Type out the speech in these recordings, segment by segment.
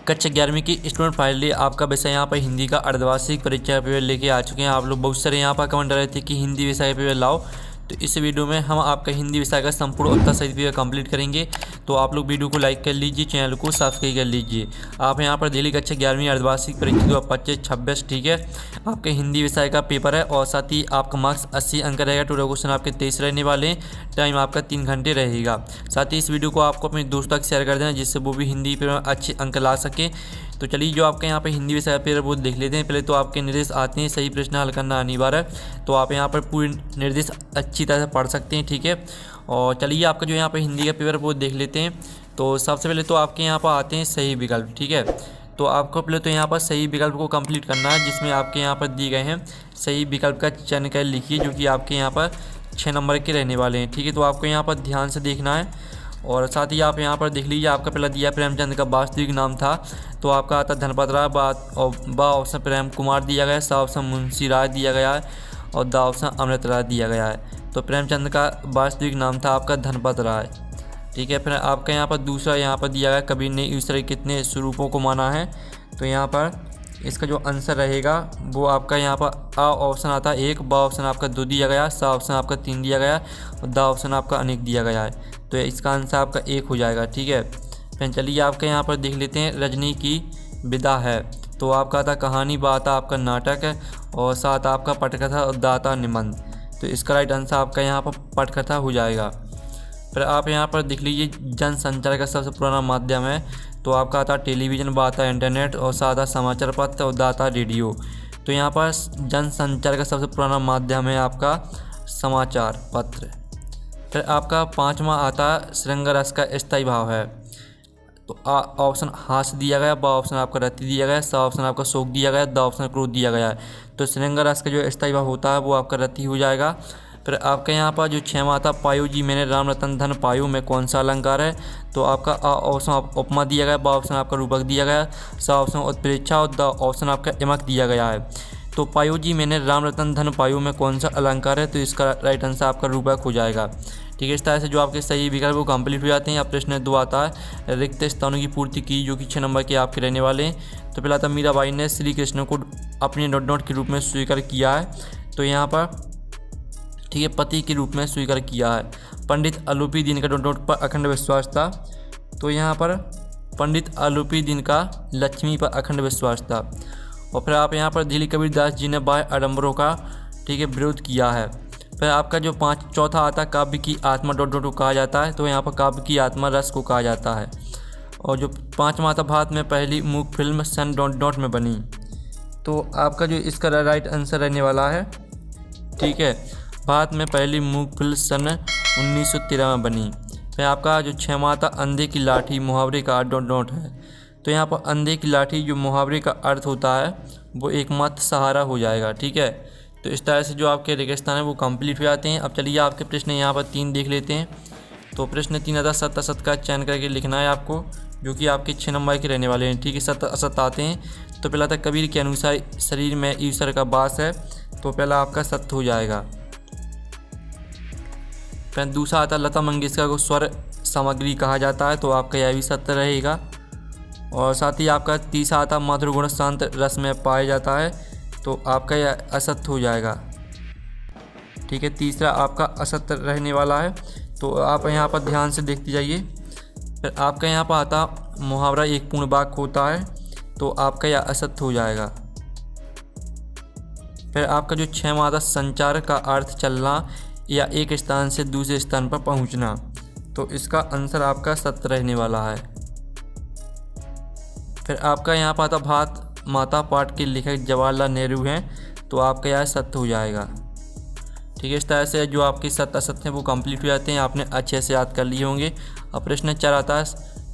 कक्षा 11वीं की स्टूडेंट फाइनली आपका विषय यहाँ पर हिंदी का अर्धवार्षिक परीक्षा पेपर लेके आ चुके हैं। आप लोग बहुत सारे यहाँ पर कमेंट कर रहे थे कि हिंदी विषय पेपर लाओ, तो इस वीडियो में हम आपका हिंदी विषय का संपूर्ण उत्तर सहित पेपर कंप्लीट करेंगे। तो आप लोग वीडियो को लाइक कर लीजिए, चैनल को सब्सक्राइब कर लीजिए। आप यहाँ पर दिल्ली कक्षा 11वीं अर्धवार्षिक परीक्षा 2025-26 ठीक है, आपके हिंदी विषय का पेपर है और साथ ही आपका मार्क्स 80 अंक रहेगा। टोटल क्वेश्चन आपके 23 रहने वाले हैं, टाइम आपका 3 घंटे रहेगा। साथ ही इस वीडियो को आपको अपने दोस्तों तक शेयर कर देना जिससे वो भी हिंदी पेपर में अच्छे अंक ला सके। तो चलिए जो आपके यहाँ पर हिंदी विषय पेपर वो देख लेते हैं। पहले तो आपके निर्देश आते हैं, सही प्रश्न हल करना अनिवार्य है, तो आप यहाँ पर पूरे निर्देश अच्छी तरह से पढ़ सकते हैं ठीक है। और चलिए आपका जो यहाँ पर हिंदी का पेपर वो देख लेते हैं। तो सबसे पहले तो आपके यहाँ पर आते हैं सही विकल्प ठीक है। तो आपको पहले तो यहाँ पर सही विकल्प को कंप्लीट करना है, जिसमें आपके यहाँ पर दिए गए हैं सही विकल्प का चयन कर लिखिए, जो कि आपके यहाँ पर 6 नंबर के रहने वाले हैं ठीक है। तो आपको यहाँ पर ध्यान से देखना है और साथ ही आप यहाँ पर देख लीजिए। आपका पहला दिया प्रेमचंद का वास्तविक नाम था, तो आपका आता धनपत राय, बा ऑप्शन प्रेम कुमार दिया गया है, सा ऑप्शन मुंशी राय दिया गया है और दा ऑप्शन अमृत राय दिया गया है। तो प्रेमचंद का वास्तविक नाम था आपका धनपत राय ठीक है। फिर आपका यहाँ पर दूसरा यहाँ पर दिया गया कबीर ने ईश्वर के कितने स्वरूपों को माना है, तो यहाँ पर इसका जो आंसर रहेगा वो आपका यहाँ पर आ ऑप्शन आता है 1, बा ऑप्शन आपका 2 दिया गया, सा ऑप्शन आपका 3 दिया गया और दा ऑप्शन आपका अनेक दिया गया है। तो इसका आंसर आपका 1 हो जाएगा ठीक है। फिर चलिए आपके यहाँ पर देख लेते हैं रजनी की विदा है, तो आपका आता कहानी, बा आता आपका नाटक है और साथ आपका पटकथा और दाता निबंध। तो इसका राइट आंसर आपका यहाँ पर पटकथा हो जाएगा। फिर आप यहाँ पर देख लीजिए जनसंचार का सबसे पुराना माध्यम है, तो आपका आता टेलीविज़न, बा आता इंटरनेट और साथ आता समाचार पत्र और दाता रेडियो। तो यहाँ पर जनसंचार का सबसे पुराना माध्यम है आपका समाचार पत्र। फिर आपका 5वां आता श्रृंगार रस का स्थायी भाव है, तो आ ऑप्शन हास्य दिया गया, बा ऑप्शन आपका रति दिया गया, सा ऑप्शन आपका शोक दिया गया, दा ऑप्शन क्रोध दिया गया है। तो श्रृंगार रस का जो स्थायी भाव होता है वो आपका रति हो जाएगा। फिर आपके यहाँ पर जो 6वां आता पायो जी मैंने राम रतन धन पायो में कौन सा अलंकार है, तो आपका आ ऑप्शन उपमा दिया गया, बा ऑप्शन आपका रूपक दिया गया, सा ऑप्शन उत्प्रेक्षा और दा ऑप्शन आपका यमक दिया गया है। तो पायो जी मैंने राम रतन धन पायो में कौन सा अलंकार है, तो इसका राइट आंसर आपका रूपक हो जाएगा ठीक है। इस तरह से जो आपके सही विकल्प वो कंप्लीट हो जाते हैं। अब प्रश्न 2 आता है रिक्त स्थानों की पूर्ति की, जो कि 6 नंबर के आपके रहने वाले हैं। तो पहला था मीराबाई ने श्री कृष्ण को अपने नोट के रूप में स्वीकार किया है, तो यहाँ पर ठीक है पति के रूप में स्वीकार किया है। पंडित आलूपी दीन का नोट पर अखंड विश्वास था, तो यहाँ पर पंडित आलूपी दीन का लक्ष्मी पर अखंड विश्वास था। और फिर आप यहाँ पर दिल्ली कबीरदास जी ने बाह्य आडंबरों का ठीक है विरोध किया है। फिर आपका जो चौथा आता काव्य की आत्मा को कहा जाता है, तो यहाँ पर काव्य की आत्मा रस को कहा जाता है। और जो 5वां आता भारत में पहली मूक फिल्म सन में बनी, तो आपका जो इसका राइट आंसर रहने वाला है ठीक है। भारत में पहली मूक फिल्म सन 1913 में बनी। फिर आपका जो 6वां आता अंधे की लाठी मुहावरे का डॉट है, तो यहाँ पर अंधे की लाठी जो मुहावरे का अर्थ होता है वो एकमात्र सहारा हो जाएगा ठीक है। तो इस तरह से जो आपके रेगिस्तान है वो कंप्लीट हो जाते हैं। अब चलिए आपके प्रश्न यहाँ पर 3 देख लेते हैं। तो प्रश्न 3 आता सत्य असत का चयन करके लिखना है आपको, जो कि आपके 6 नंबर के रहने वाले हैं ठीक है। सत्य असत आते हैं, तो पहला था कबीर के अनुसार शरीर में ईश्वर का वास है, तो पहला आपका सत्य हो जाएगा। फिर दूसरा आता लता मंगेशकर को स्वर सामग्री कहा जाता है, तो आपका यह भी सत्य रहेगा। और साथ ही आपका तीसरा आता मधुर गुण शांत रस में पाया जाता है, तो आपका यह असत्य हो जाएगा ठीक है। तीसरा आपका असत्य रहने वाला है, तो आप यहाँ पर ध्यान से देखते जाइए। फिर आपका यहाँ पर आता मुहावरा एक पूर्ण वाक्य होता है, तो आपका यह असत्य हो जाएगा। फिर आपका जो 6वां आता संचार का अर्थ चलना या एक स्थान से दूसरे स्थान पर पहुंचना, तो इसका आंसर आपका सत्य रहने वाला है। फिर आपका यहाँ पर आता भारत माता पाठ के लेखक जवाहरलाल नेहरू हैं, तो आपका यह सत्य हो जाएगा ठीक है। इस तरह से जो आपके सत्य असत्य हैं वो कंप्लीट हो जाते हैं, आपने अच्छे से याद कर लिए होंगे। अब प्रश्न 4 आता है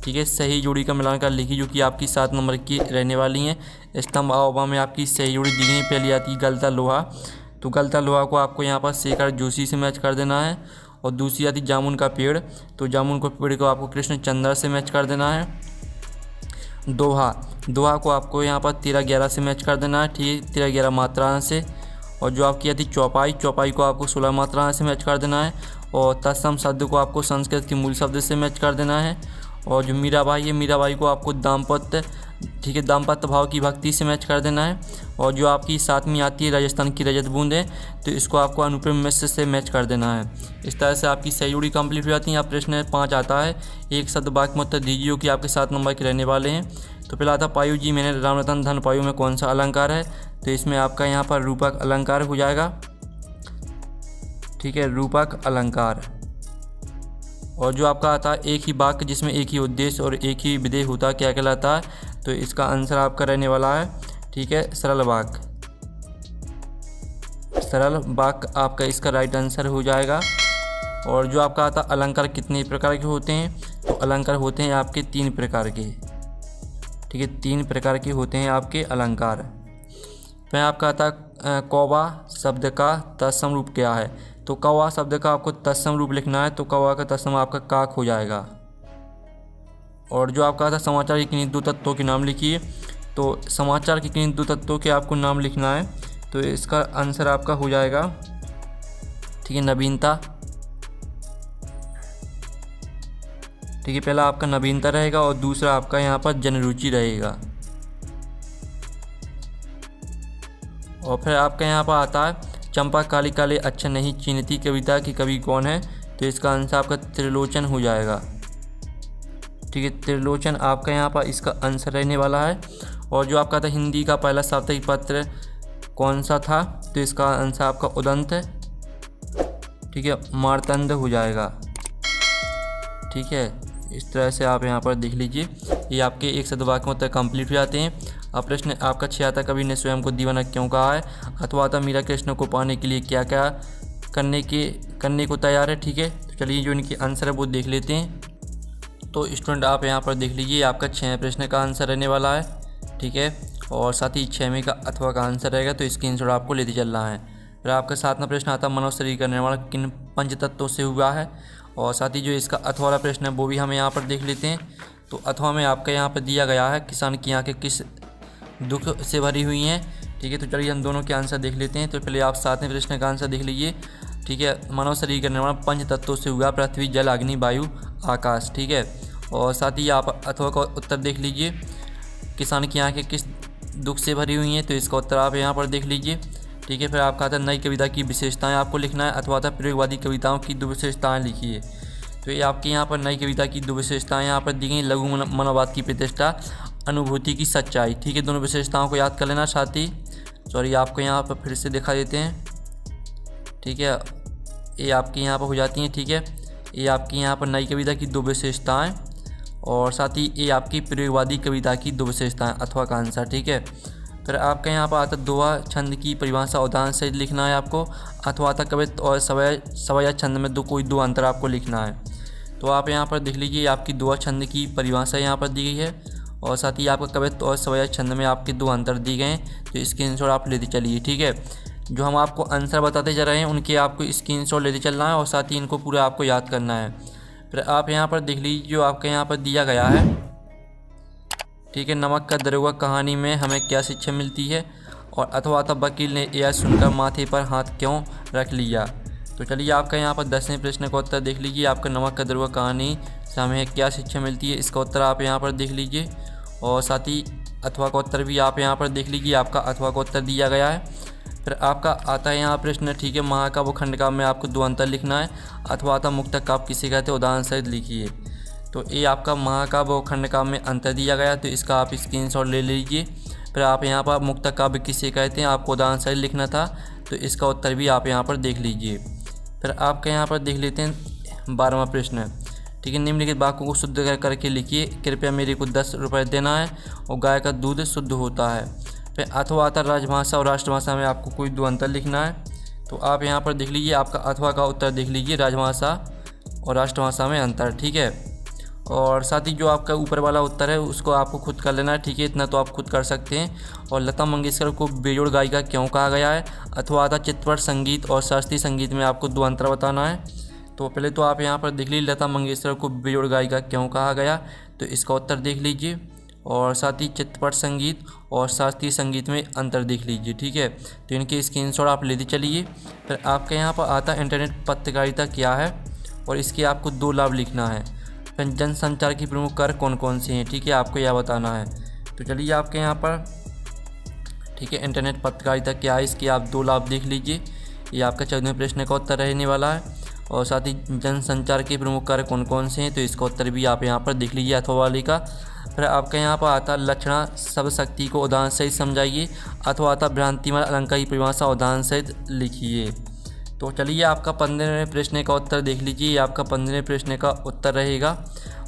ठीक है सही जोड़ी का मिलान कर लिखिए, जो कि आपकी 7 नंबर की रहने वाली हैं। स्तंभ आवबा में आपकी सही जोड़ी दी गई। पहली आती है गलता लोहा, तो गलता लोहा को आपको यहाँ पर शेखर जोशी से मैच कर देना है। और दूसरी आती जामुन का पेड़, तो जामुन का पेड़ को आपको कृष्ण चंद्र से मैच कर देना है। दोहा को आपको यहाँ पर 13-11 से मैच कर देना है ठीक है, 13-11 मात्रा से। और जो आपकी आती चौपाई को आपको 16 मात्रा से मैच कर देना है। और तत्सम शब्द को आपको संस्कृत के मूल शब्द से मैच कर देना है। और जो मीराबाई है, मीराबाई को आपको दाम्पत्य ठीक है, दाम्पत्य भाव की भक्ति से मैच कर देना है। और जो आपकी सातवीं आती है राजस्थान की रजत बूंदें, तो इसको आपको अनुपम मिश्र से मैच कर देना है। इस तरह से आपकी सही जोड़ी कंप्लीट हो जाती है। अब प्रश्न 5 आता है, एक शब्द वाक्य में उत्तर दीजिए जो कि आपके 7 नंबर के रहने वाले हैं। तो पहला आता पायु जी मैंने राम रतन धन पायु में कौन सा अलंकार है? तो इसमें आपका यहाँ पर रूपक अलंकार हो जाएगा। ठीक है, रूपक अलंकार। और जो आपका आता है एक ही वाक्य जिसमें एक ही उद्देश्य और एक ही विधेय होता है, क्या कहलाता है? तो इसका आंसर आपका रहने वाला है, ठीक है, सरल वाक्य। सरल वाक्य आपका इसका राइट आंसर हो जाएगा। और जो आपका आता अलंकार कितने प्रकार के होते हैं? तो अलंकार होते हैं आपके 3 प्रकार के। ठीक है, 3 प्रकार के होते हैं आपके अलंकार। फिर आपका आता कौवा शब्द का तत्सम रूप क्या है? तो कौवा शब्द का आपको तत्सम रूप लिखना है, तो कौवा का तत्सम आपका काक हो जाएगा। और जो आपका था समाचार के किन्हीं 2 तत्वों के नाम लिखिए, तो समाचार के किन्हीं 2 तत्वों के आपको नाम लिखना है, तो इसका आंसर आपका हो जाएगा, ठीक है, नवीनता। ठीक है, पहला आपका नवीनता रहेगा और दूसरा आपका यहाँ पर जनरुचि रहेगा। और फिर आपका यहाँ पर आता है चंपा काली काले अच्छा नहीं चीनती कविता की कवि कौन है? तो इसका आंसर आपका त्रिलोचन हो जाएगा। ठीक है, त्रिलोचन आपका यहाँ पर इसका आंसर रहने वाला है। और जो आपका था हिंदी का पहला साप्ताहिक पत्र कौन सा था? तो इसका आंसर आपका उदंत है। ठीक है, मार्तंड हो जाएगा। ठीक है, इस तरह से आप यहाँ पर देख लीजिए, ये आपके एक शब्द वाक्य में उत्तर कंप्लीट हो जाते हैं। अब प्रश्न आपका 6 आता कवि ने स्वयं को दीवाना क्यों कहा है? अथवा आता मीरा कृष्ण को पाने के लिए क्या क्या करने को तैयार है? ठीक है, तो चलिए जो इनकी आंसर है वो देख लेते हैं। तो स्टूडेंट आप यहाँ पर देख लीजिए, आपका 6वें प्रश्न का आंसर रहने वाला है। ठीक है, और साथ ही 6वें का अथवा का आंसर रहेगा, तो स्क्रीनशॉट आपको लेते चलना है। फिर आपका 7वां प्रश्न आता है मनुष्य शरीर का निर्माण किन 5 तत्वों से हुआ है? और साथ ही जो इसका अथवा वाला प्रश्न है वो भी हम यहाँ पर देख लेते हैं। तो अथवा में आपका यहाँ पर दिया गया है किसान की आंखें किस दुख से भरी हुई हैं। ठीक है, तो चलिए हम दोनों के आंसर देख लेते हैं। तो पहले आप 7वें प्रश्न का आंसर देख लीजिए। ठीक है, मानव शरीर का निर्माण 5 तत्वों से हुआ, पृथ्वी जल अग्नि वायु आकाश। ठीक है, और साथ ही आप अथवा का उत्तर देख लीजिए, किसान की आंखें किस दुख से भरी हुई हैं, तो इसका उत्तर आप यहाँ पर देख लीजिए। ठीक है, फिर आपका आता नई कविता की विशेषताएं आपको लिखना है, अथवा था प्रयोगवादी कविताओं की 2 विशेषताएं लिखिए। तो ये आपके यहाँ पर नई कविता की 2 विशेषताएं यहाँ पर दी गई, लघु मनोवाद की प्रतिष्ठा, अनुभूति की सच्चाई। ठीक है, दोनों विशेषताओं को याद कर लेना। साथ ही आपको यहाँ पर फिर से दिखा देते हैं। ठीक है, ये आपकी यहाँ पर हो जाती हैं। ठीक है, ये आपकी यहाँ पर नई कविता की 2 विशेषताएं और साथ ही ये आपकी प्रयोगवादी कविता की 2 विशेषताएं, अथवा का आंसर। ठीक है, फिर आपका यहाँ पर आता दोहा छंद की परिभाषा उदाहरण से लिखना है आपको, अथवा आता कवित्व और सवय छंद में कोई 2 अंतर आपको लिखना है। तो आप यहाँ पर देख लीजिए, आपकी दोहा छंद की परिभाषा यहाँ पर दी गई है और साथ ही आपका कवित्व और सवय छंद में आपके 2 अंतर दिए गए हैं, तो स्क्रीनशॉट आप लेते चलिए। ठीक है, जो हम आपको आंसर बताते जा रहे हैं उनके आपको स्क्रीनशॉट लेते चलना है और साथ ही इनको पूरा आपको याद करना है। फिर आप यहाँ पर देख लीजिए, जो आपके यहाँ पर दिया गया है। ठीक है, नमक का दरोगा कहानी में हमें क्या शिक्षा मिलती है? और अथवा तब वकील ने यह सुनकर माथे पर हाथ क्यों रख लिया? तो चलिए आपका यहाँ पर 10वें प्रश्न का उत्तर देख लीजिए, आपका नमक का दरोगा कहानी से हमें क्या शिक्षा मिलती है, इसका उत्तर आप यहाँ पर देख लीजिए। और साथ ही अथवा का उत्तर भी आप यहाँ पर देख लीजिए, आपका अथवा का उत्तर दिया गया है। फिर आपका आता है यहाँ प्रश्न, ठीक है, महाकाव्य खंड काव्य में आपको 2 अंतर लिखना है, अथवा आता मुक्तक काव्य किसे कहते हैं, उदाहरण सहित लिखिए। तो ये आपका महाकाव्य और खंड काव्य में अंतर दिया गया, तो इसका आप स्क्रीनशॉट ले लीजिए। फिर आप यहाँ पर मुक्तक काव्य किसे कहते हैं आपको उदाहरण सहित लिखना था, तो इसका उत्तर भी आप यहाँ पर देख लीजिए। फिर आपका यहाँ पर देख लेते हैं 12वां प्रश्न। ठीक है, निम्नलिखित वाक्यों को शुद्ध करके लिखिए, कृपया मेरे को 10 रुपये देना है और गाय का दूध शुद्ध होता है। फिर अथवा आता राजभाषा और राष्ट्रभाषा में आपको कोई 2 अंतर लिखना है, तो आप यहाँ पर देख लीजिए, आपका अथवा का उत्तर देख लीजिए, राजभाषा और राष्ट्रभाषा में अंतर। ठीक है, और साथ ही जो आपका ऊपर वाला उत्तर है उसको आपको खुद कर लेना है। ठीक है, इतना तो आप खुद कर सकते हैं। और लता मंगेशकर को बेजोड़ गायिका क्यों कहा गया है? अथवा आता चित्रपट संगीत और शास्त्रीय संगीत में आपको 2 अंतर बताना है। तो पहले तो आप यहाँ पर देख लीजिए, लता मंगेशकर को बेजोड़ गायिका क्यों कहा गया, तो इसका उत्तर देख लीजिए। और साथ ही चित्रपट संगीत और शास्त्रीय संगीत में अंतर देख लीजिए। ठीक है, तो इनके स्क्रीनशॉट आप लेते चलिए। फिर आपके यहाँ पर आता इंटरनेट पत्रकारिता क्या है और इसके आपको 2 लाभ लिखना है। फिर जनसंचार की प्रमुख कार्य कौन कौन से हैं? ठीक है, आपको यह बताना है। तो चलिए आपके यहाँ पर ठीक है इंटरनेट पत्रकारिता क्या है, इसके आप 2 लाभ देख लीजिए। ये आपका 14वें प्रश्न का उत्तर रहने वाला है। और साथ ही जनसंचार के प्रमुख कार्य कौन कौन से हैं, तो इसका उत्तर भी आप यहाँ पर देख लीजिए अथवा वाली का। फिर आपका यहाँ पर आता लक्षणा शब्द शक्ति को उदाहरण सहित समझाइए, अथवा आता भ्रांतिमय अलंकार की परिभाषा उदाहरण सहित लिखिए। तो चलिए आपका 15वें प्रश्न का उत्तर देख लीजिए। ये आपका 15वें प्रश्न का उत्तर रहेगा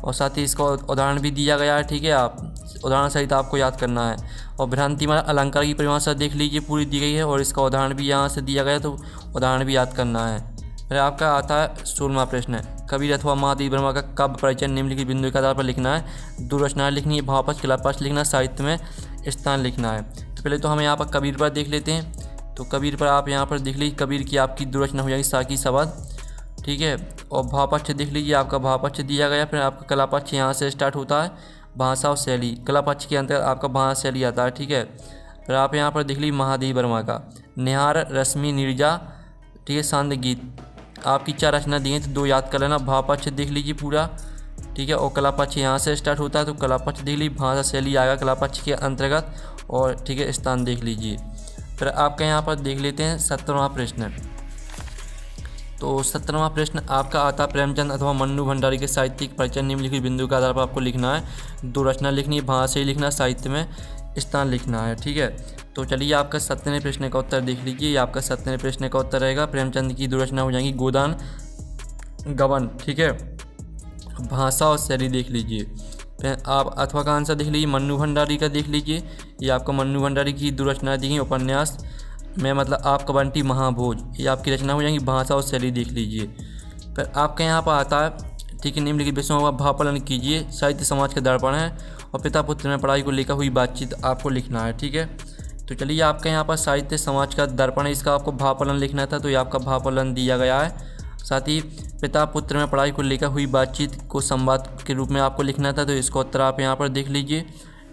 और साथ ही इसका उदाहरण भी दिया गया है। ठीक है, आप उदाहरण सहित आपको याद करना है। और भ्रांतिमय अलंकार की परिभाषा देख लीजिए, पूरी दी गई है और इसका उदाहरण भी यहाँ से दिया गया है, तो उदाहरण भी याद करना है। फिर आपका आता है 16वां प्रश्न, कबीर अथवा महादेव वर्मा का काव्य परिचय निम्नलिखित बिंदु के आधार पर लिखना है। 2 रचनाएं लिखनी है, भावपक्ष कलापक्ष लिखना, साहित्य में स्थान लिखना है। तो पहले तो हम यहाँ पर कबीर पर देख लेते हैं। तो कबीर पर आप यहाँ पर देख लीजिए, कबीर की आपकी 2 रचना हो जाएगी, साकी सवाद। ठीक है, और भावपक्ष देख लीजिए, आपका भावपक्ष दिया गया। फिर आपका कलापक्ष यहाँ से स्टार्ट होता है, भाषा और शैली। कलापक्ष के अंतर्गत आपका भाषा शैली आता है। ठीक है, फिर आप यहाँ पर देख लीजिए महादेव वर्मा का निहार, रश्मि, नीरजा, ठीक है, सांध्य गीत। आपकी 4 रचना दी हैं, तो 2 याद कर लेना। भावपक्ष देख लीजिए पूरा। ठीक है, और कलापक्ष यहाँ से स्टार्ट होता है, तो कलापक्ष देख लीजिए, भाषा शैली आएगा कलापक्ष के अंतर्गत। और ठीक है, स्थान देख लीजिए। फिर आपका यहाँ पर देख लेते हैं 17वां प्रश्न। तो 17वां प्रश्न आपका आता प्रेमचंद अथवा मन्नू भंडारी के साहित्यिक परिचय निम्नलिखित बिंदु के आधार पर आपको लिखना है। 2 रचना लिखनी है, भाषा से लिखना, साहित्य में स्थान लिखना है। ठीक है, तो चलिए आपका 17वें प्रश्न का उत्तर देख लीजिए। ये आपका 17वें प्रश्न का उत्तर रहेगा। प्रेमचंद की 2 रचना हो जाएंगी, गोदान, गबन। ठीक है, भाषा और शैली देख लीजिए। फिर आप अथवा का आंसर देख लीजिए, मन्नू भंडारी का देख लीजिए। ये आपका मन्नू भंडारी की 2 रचनाएं दी गई, उपन्यास में मतलब आपका बंटी महाभोज, ये आपकी रचना हो जाएंगी, भाषा और शैली देख लीजिए। फिर आपके यहाँ पर आता है ठीक है, निम्नलिखित विषयों का भावपालन कीजिए। साहित्य समाज का दर्पण है और पिता पुत्र में पढ़ाई को लेकर हुई बातचीत आपको लिखना है। ठीक है, तो चलिए आपके यहाँ पर साहित्य समाज का दर्पण है, इसका आपको भावपालन लिखना था, तो ये आपका भावपालन दिया गया है। साथ ही पिता पुत्र में पढ़ाई को लेकर हुई बातचीत को संवाद के रूप में आपको लिखना था, तो इसका उत्तर आप यहाँ पर देख लीजिए।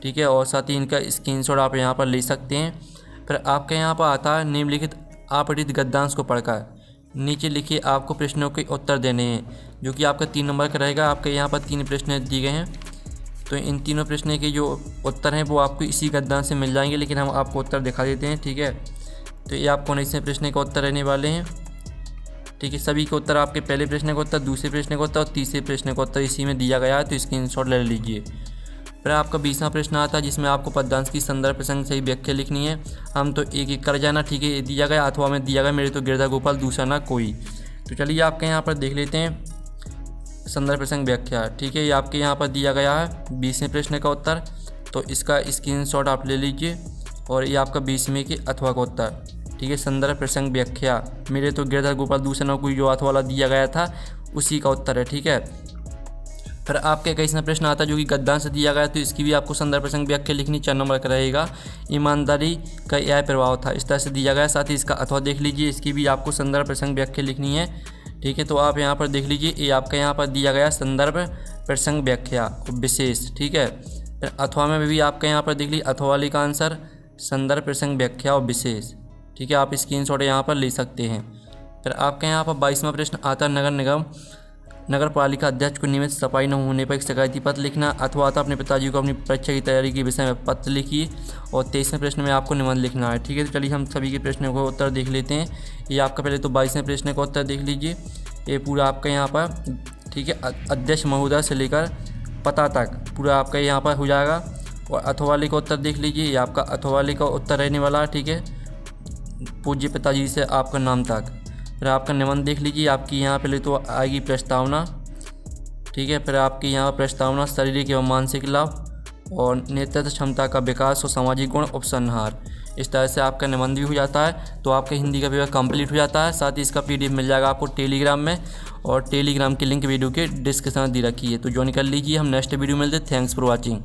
ठीक है, और साथ ही इनका स्क्रीनशॉट आप यहाँ पर ले सकते हैं। फिर आपके यहाँ पर आता है निम्नलिखित अपठित गद्यांश को पढ़कर नीचे लिखिए आपको प्रश्नों के उत्तर देने हैं, जो कि आपका 3 नंबर का रहेगा। आपके यहाँ पर 3 प्रश्न दिए गए हैं, तो इन तीनों प्रश्न के जो उत्तर हैं वो आपको इसी गद्यांश से मिल जाएंगे, लेकिन हम आपको उत्तर दिखा देते हैं। ठीक है, तो ये आपको 19वें प्रश्न के उत्तर रहने वाले हैं। ठीक है, सभी के उत्तर आपके पहले प्रश्न का उत्तर, दूसरे प्रश्न का उत्तर और तीसरे प्रश्न का उत्तर इसी में दिया गया है, तो स्क्रीनशॉट ले लीजिए। फिर आपका 20वां प्रश्न आता है, जिसमें आपको पद्यांश की संदर्भ प्रसंग सही व्याख्या लिखनी है। हम तो एक एक कर जाना। ठीक है, ये दिया गया अथवा में दिया गया, मेरे तो गिरधा गोपाल दूसरा ना कोई। तो चलिए आपके यहाँ पर देख लेते हैं संदर्भ प्रसंग व्याख्या। ठीक है, ये आपके यहाँ पर दिया गया है 20वें प्रश्न का उत्तर, तो इसका स्क्रीनशॉट आप ले लीजिए। और ये आपका 20वें के अथवा का उत्तर। ठीक है, संदर्भ प्रसंग व्याख्या, मेरे तो गिरधा गोपाल दूसरा ना कोई जो अथवा वाला दिया गया था उसी का उत्तर है। ठीक है, फिर आपके 21वां प्रश्न आता है जो कि गद्यांश दिया गया, तो इसकी भी आपको संदर्भ प्रसंग व्याख्या लिखनी, 4 नंबर का रहेगा। ईमानदारी का यह प्रभाव था, इस तरह से दिया गया। साथ ही इसका अथवा देख लीजिए, इसकी भी आपको संदर्भ प्रसंग व्याख्या लिखनी है। ठीक है, तो आप यहाँ पर देख लीजिए, ये आपका यहाँ पर दिया गया संदर्भ प्रसंग व्याख्या विशेष। ठीक है, फिर अथवा में भी आपका यहाँ पर देख लीजिए, अथवा वाली का आंसर संदर्भ प्रसंग व्याख्या और विशेष। ठीक है, आप स्क्रीनशॉट यहाँ पर ले सकते हैं। फिर आपके यहाँ पर 22वां प्रश्न आता है, नगर निगम नगर पालिका अध्यक्ष को नियमित सफाई न होने पर एक शिकायती पत्र लिखना, अथवा आता अपने पिताजी को अपनी परीक्षा की तैयारी के विषय में पत्र लिखिए। और 23वें प्रश्न में आपको निबंध लिखना है। ठीक है, तो चलिए हम सभी के प्रश्नों का उत्तर देख लेते हैं। ये आपका पहले तो 22वें प्रश्न का उत्तर देख लीजिए, ये पूरा आपका यहाँ पर ठीक है, अध्यक्ष महोदय से लेकर पता तक पूरा आपका यहाँ पर हो जाएगा। और अथवा वाले का उत्तर देख लीजिए, ये आपका अथवा वाले का उत्तर रहने वाला है। ठीक है, पूज्य पिताजी से आपका नाम तक। फिर आपका निबंध देख लीजिए, आपकी यहाँ पहले तो आएगी प्रस्तावना। ठीक है, फिर आपकी यहाँ प्रस्तावना शारीरिक एवं मानसिक लाभ और नेतृत्व क्षमता का विकास और सामाजिक गुण उपसंहार, इस तरह से आपका निबंध भी हो जाता है। तो आपका हिंदी का पेपर कंप्लीट हो जाता है। साथ ही इसका PDF मिल जाएगा आपको टेलीग्राम में, और टेलीग्राम की लिंक वीडियो के डिस्क्रिप्शन में दी रखी है, तो ज्वाइन कर लीजिए। हम नेक्स्ट वीडियो में मिलते हैं। Thanks for watching.